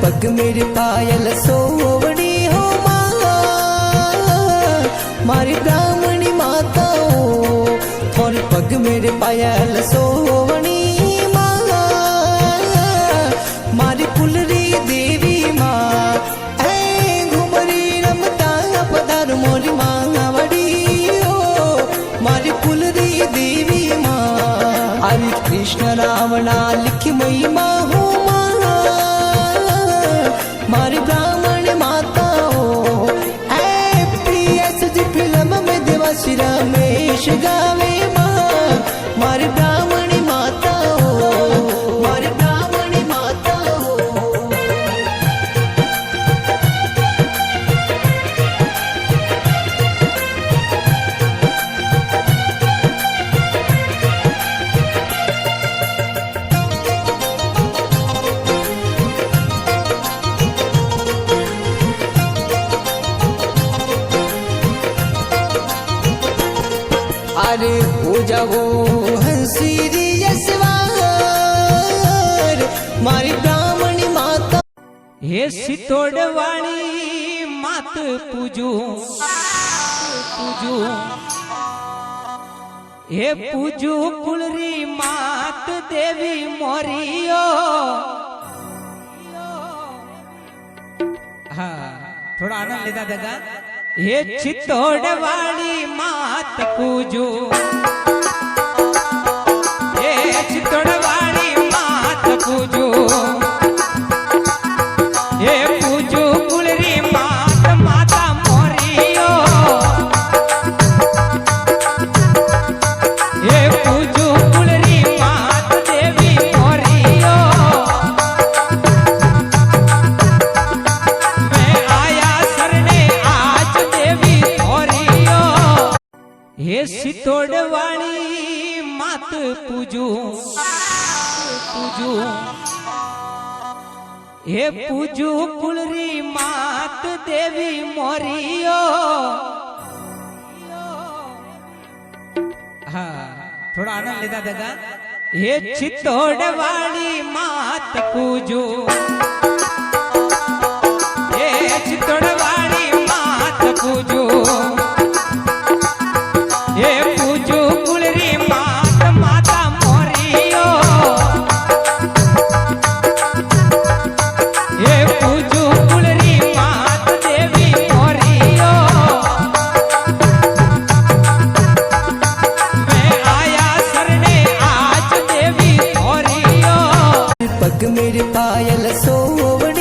पग मेरे पायल सोवड़ी हो माँ मारी ब्राह्मणी माता थोर पग मेरे पायल सोवणी माँ मारी पुलरी देवी माँ ऐ घुमरी रमता पधार मोरी माँ वड़ी हो मारी पुलरी देवी माँ हरे कृष्ण रावणा लिखी महिमा हो मारी ब्राह्मण माता हो फिल्म में देवासी रमेश गावे माँ मारी ब्राह्मणी माता हो मारी ब्राह्मणी माता हो। अरे हो जाओ हंसीरी यशवार मारी ब्राह्मणी माता हे सितोड़वाणी मात पूजू पूजू हे पूजू कुलरी मात देवी मोरियो हाँ थोड़ा आनंद लेता देगा हे चित्तौड़वाणी मात पूजू हे चित्तौड़वाणी मात पूजू हे पूजू कुलरी मात माता मोरियो हे पूजू कुलरी मात देवी मोरियो मैं आया सरने आज देवी मोरियो हे सितोड़वाणी मात पूजू पूजू हे पूजू कुलरी मात देवी मोरियो हाँ थोड़ा आनंद लेता देगा हे चित्तौड़वाणी मात पूजू